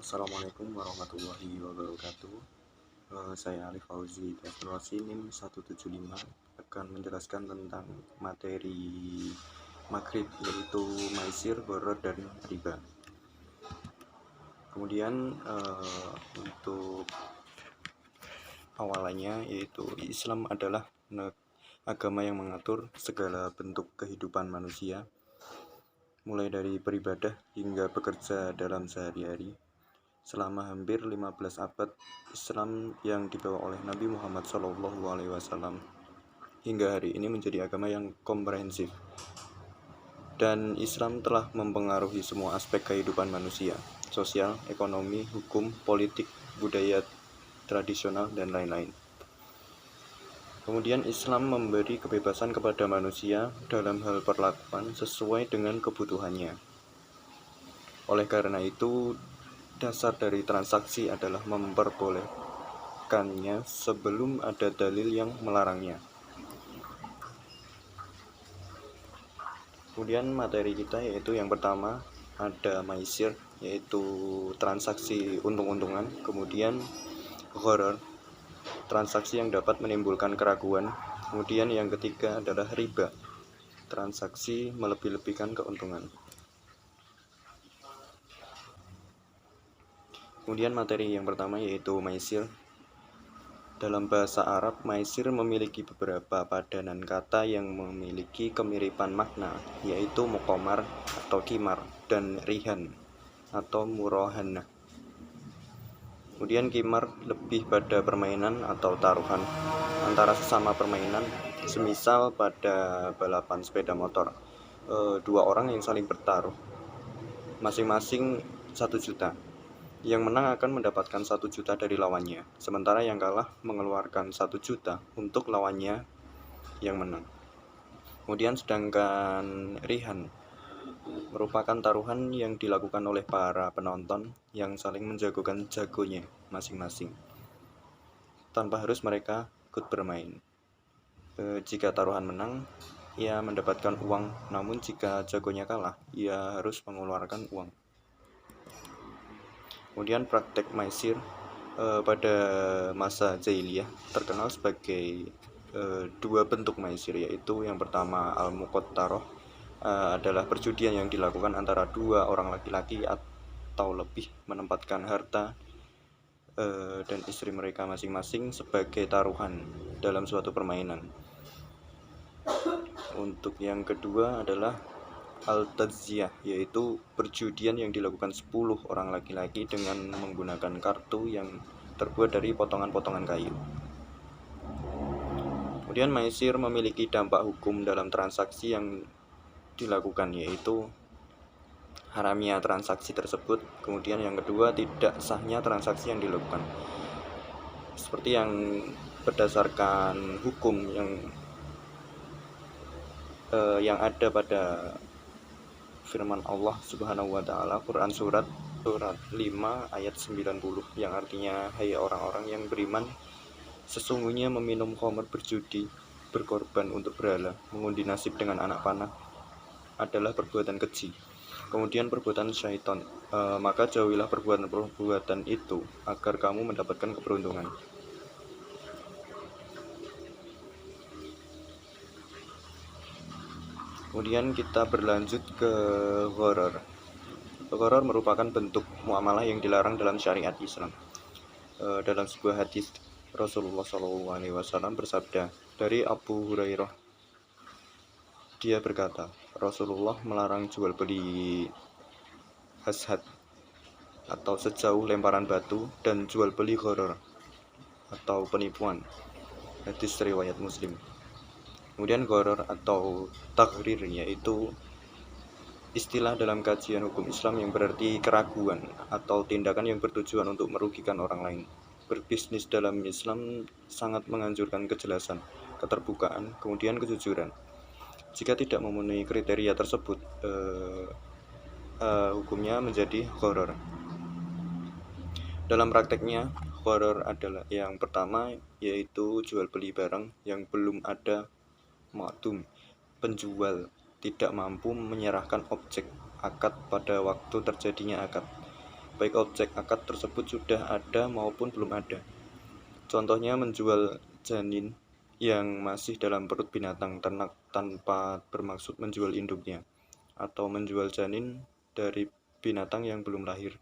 Assalamualaikum warahmatullahi wabarakatuh. Saya Alif Fauzi Dasrulasi NIM 175 akan menjelaskan tentang materi Maghrib, yaitu maisir, gharar, dan riba. Kemudian untuk awalannya, yaitu Islam adalah agama yang mengatur segala bentuk kehidupan manusia, mulai dari beribadah hingga bekerja dalam sehari-hari. Selama hampir 15 abad, Islam yang dibawa oleh Nabi Muhammad SAW hingga hari ini menjadi agama yang komprehensif. Dan Islam telah mempengaruhi semua aspek kehidupan manusia, sosial, ekonomi, hukum, politik, budaya tradisional, dan lain-lain. Kemudian Islam memberi kebebasan kepada manusia dalam hal perlakuan sesuai dengan kebutuhannya. Oleh karena itu, dasar dari transaksi adalah memperbolehkannya sebelum ada dalil yang melarangnya. Kemudian materi kita yaitu yang pertama ada maisir, yaitu transaksi untung-untungan. Kemudian gharar, transaksi yang dapat menimbulkan keraguan. Kemudian yang ketiga adalah riba, transaksi melebih-lebihkan keuntungan. Kemudian materi yang pertama yaitu maisir. Dalam bahasa Arab, maisir memiliki beberapa padanan kata yang memiliki kemiripan makna, yaitu muqamar atau kimar dan rihan atau murohanah. Kemudian kimar lebih pada permainan atau taruhan antara sesama permainan, semisal pada balapan sepeda motor. Dua orang yang saling bertaruh, masing-masing 1 juta. Yang menang akan mendapatkan 1 juta dari lawannya, sementara yang kalah mengeluarkan 1 juta untuk lawannya yang menang. Kemudian sedangkan rihan merupakan taruhan yang dilakukan oleh para penonton yang saling menjagokan jagonya masing-masing, tanpa harus mereka ikut bermain. Jika taruhan menang, ia mendapatkan uang, namun jika jagonya kalah, ia harus mengeluarkan uang. Kemudian praktek maisir pada masa jahiliyah terkenal sebagai 2 bentuk maisir, yaitu yang pertama al-muqattarah, adalah perjudian yang dilakukan antara 2 orang laki-laki atau lebih menempatkan harta dan istri mereka masing-masing sebagai taruhan dalam suatu permainan. Untuk yang kedua adalah al-tadziyah, yaitu perjudian yang dilakukan 10 orang laki-laki dengan menggunakan kartu yang terbuat dari potongan-potongan kayu. Kemudian maisir memiliki dampak hukum dalam transaksi yang dilakukan, yaitu haramnya transaksi tersebut. Kemudian yang kedua, tidak sahnya transaksi yang dilakukan. Seperti yang berdasarkan hukum yang ada pada firman Allah Subhanahu wa taala, Quran surat 5 ayat 90, yang artinya, hai orang-orang yang beriman, sesungguhnya meminum khamr, berjudi, berkorban untuk berhala, mengundi nasib dengan anak panah adalah perbuatan keji, kemudian perbuatan syaitan, maka jauhilah perbuatan itu agar kamu mendapatkan keberuntungan. Kemudian kita berlanjut ke gharar. Gharar merupakan bentuk muamalah yang dilarang dalam syariat Islam. Dalam sebuah hadis, Rasulullah SAW bersabda dari Abu Hurairah, dia berkata, Rasulullah melarang jual beli hashad atau sejauh lemparan batu, dan jual beli gharar atau penipuan. Hadis riwayat Muslim. Kemudian gharar atau taghrir, yaitu istilah dalam kajian hukum Islam yang berarti keraguan atau tindakan yang bertujuan untuk merugikan orang lain. Berbisnis dalam Islam sangat menganjurkan kejelasan, keterbukaan, kemudian kejujuran. Jika tidak memenuhi kriteria tersebut, hukumnya menjadi gharar. Dalam prakteknya, gharar adalah yang pertama, yaitu jual beli barang yang belum ada ma'dum. Penjual tidak mampu menyerahkan objek akad pada waktu terjadinya akad. baik objek akad tersebut sudah ada maupun belum ada. Contohnya menjual janin yang masih dalam perut binatang ternak tanpa bermaksud menjual induknya, atau menjual janin dari binatang yang belum lahir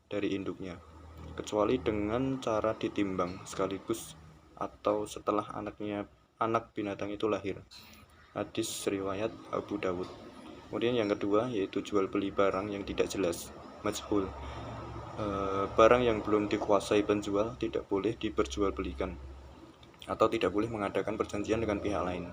dari induknya, kecuali dengan cara ditimbang sekaligus atau setelah anak binatang itu lahir. Hadis riwayat Abu Dawud. Kemudian yang kedua yaitu jual beli barang yang tidak jelas, majhul. Barang yang belum dikuasai penjual tidak boleh diperjualbelikan atau tidak boleh mengadakan perjanjian dengan pihak lain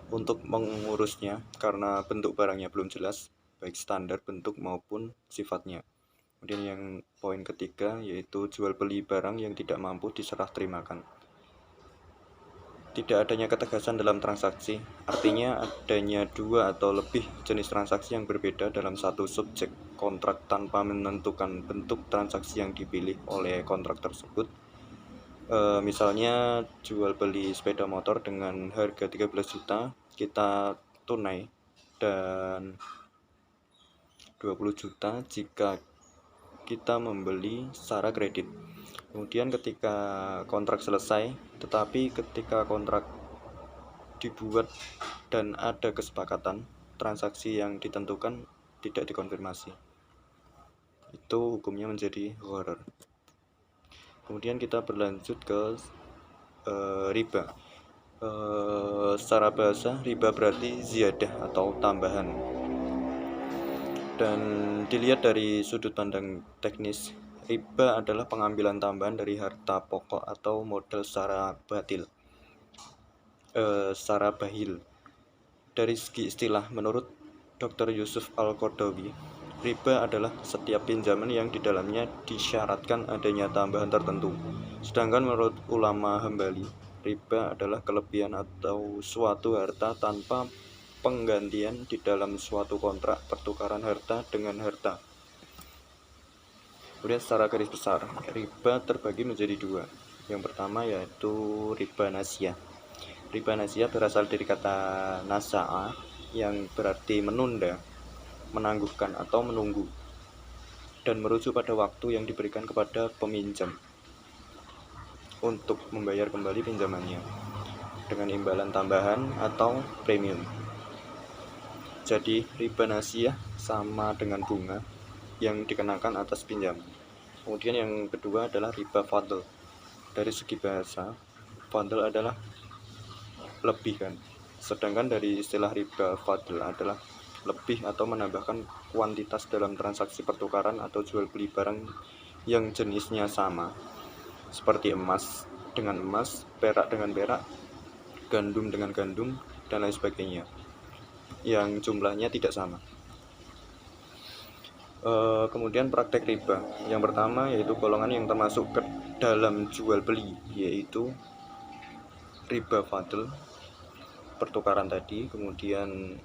untuk mengurusnya karena bentuk barangnya belum jelas, baik standar bentuk maupun sifatnya. Kemudian yang poin ketiga yaitu jual beli barang yang tidak mampu diserah terimakan. Tidak adanya ketegasan dalam transaksi, artinya adanya dua atau lebih jenis transaksi yang berbeda dalam satu subjek kontrak tanpa menentukan bentuk transaksi yang dipilih oleh kontrak tersebut. Misalnya jual beli sepeda motor dengan harga 13 juta, kita tunai, dan 20 juta jika kita membeli secara kredit. Kemudian ketika kontrak selesai, tetapi ketika kontrak dibuat dan ada kesepakatan, transaksi yang ditentukan tidak dikonfirmasi, itu hukumnya menjadi gharar. Kemudian kita berlanjut ke riba. Secara bahasa, riba berarti ziyadah atau tambahan. Dan dilihat dari sudut pandang teknis, riba adalah pengambilan tambahan dari harta pokok atau modal secara bahil. Dari segi istilah, menurut Dr. Yusuf Al-Qaradawi, riba adalah setiap pinjaman yang di dalamnya disyaratkan adanya tambahan tertentu. Sedangkan menurut ulama Hambali, riba adalah kelebihan atau suatu harta tanpa penggantian di dalam suatu kontrak pertukaran harta dengan harta. Kemudian secara garis besar, riba terbagi menjadi dua. Yang pertama yaitu riba nasiyah. Riba nasiyah berasal dari kata nasa'a yang berarti menunda, menangguhkan atau menunggu, dan merujuk pada waktu yang diberikan kepada peminjam untuk membayar kembali pinjamannya dengan imbalan tambahan atau premium. Jadi riba nasiyah sama dengan bunga yang dikenakan atas pinjaman. Kemudian yang kedua adalah riba fadl. Dari segi bahasa, fadl adalah lebih kan. Sedangkan dari istilah riba fadl adalah lebih atau menambahkan kuantitas dalam transaksi pertukaran atau jual beli barang yang jenisnya sama, seperti emas dengan emas, perak dengan perak, gandum dengan gandum, dan lain sebagainya, yang jumlahnya tidak sama. Kemudian praktek riba yang pertama yaitu golongan yang termasuk ke dalam jual beli, yaitu riba fadl, pertukaran tadi, kemudian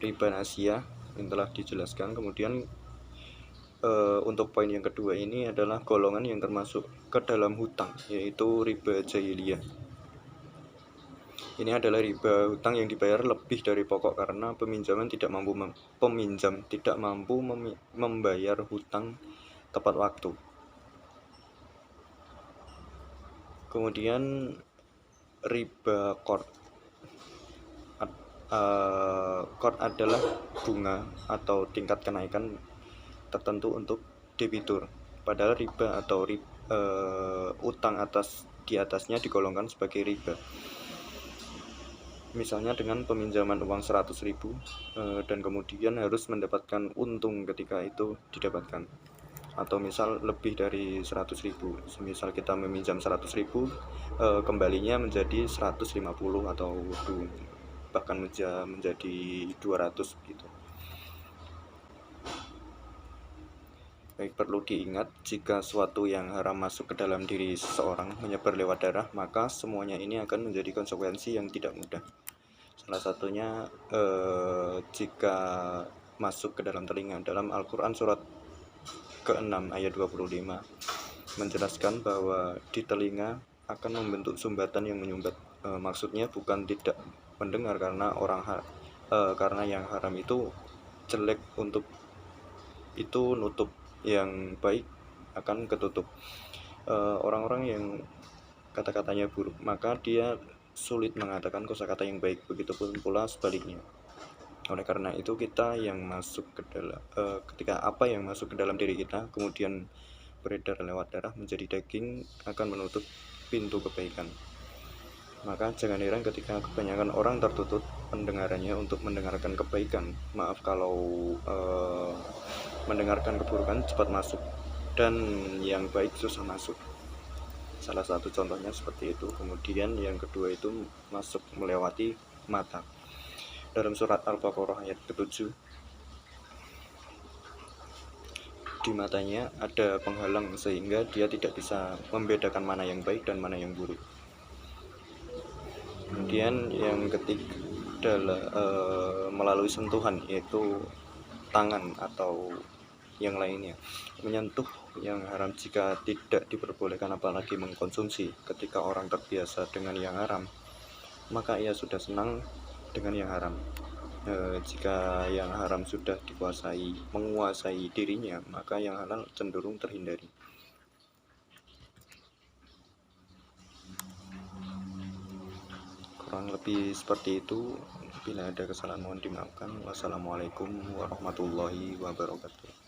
riba nasiyah yang telah dijelaskan. Kemudian untuk poin yang kedua ini adalah golongan yang termasuk ke dalam hutang, yaitu riba jahiliyah. Ini adalah riba hutang yang dibayar lebih dari pokok karena peminjam tidak mampu membayar hutang tepat waktu. Kemudian riba qard. Qard adalah bunga atau tingkat kenaikan tertentu untuk debitur. Padahal riba atau utang di atasnya digolongkan sebagai riba. Misalnya dengan peminjaman uang 100.000 dan kemudian harus mendapatkan untung ketika itu didapatkan, atau misal lebih dari 100.000. Misal kita meminjam 100.000, kembalinya menjadi 150 atau bahkan menjadi 200 gitu. Baik, perlu diingat, jika suatu yang haram masuk ke dalam diri seseorang menyebar lewat darah, maka semuanya ini akan menjadi konsekuensi yang tidak mudah. Salah satunya jika masuk ke dalam telinga. Dalam Al-Quran surat ke-6 ayat 25 menjelaskan bahwa di telinga akan membentuk sumbatan yang menyumbat. Maksudnya bukan tidak mendengar karena karena yang haram itu jelek untuk itu nutup yang baik akan ketutup. Orang-orang yang kata-katanya buruk, maka dia sulit mengatakan kosakata yang baik. Begitupun pula sebaliknya. Oleh karena itu kita yang masuk ke dalam ketika apa yang masuk ke dalam diri kita kemudian beredar lewat darah menjadi daging akan menutup pintu kebaikan. Maka jangan heran ketika kebanyakan orang tertutup pendengarannya untuk mendengarkan kebaikan. Maaf kalau mendengarkan keburukan cepat masuk dan yang baik susah masuk. Salah satu contohnya seperti itu. Kemudian yang kedua itu masuk melewati mata. Dalam surat Al-Baqarah ayat ke-7, di matanya ada penghalang sehingga dia tidak bisa membedakan mana yang baik dan mana yang buruk. Kemudian yang ketiga adalah melalui sentuhan, yaitu tangan atau yang lainnya. Menyentuh yang haram jika tidak diperbolehkan apalagi mengkonsumsi. Ketika orang terbiasa dengan yang haram, maka ia sudah senang dengan yang haram. Jika yang haram sudah menguasai dirinya, maka yang halal cenderung terhindari. Kurang lebih seperti itu. Bila ada kesalahan mohon dimaafkan. Wassalamualaikum warahmatullahi wabarakatuh.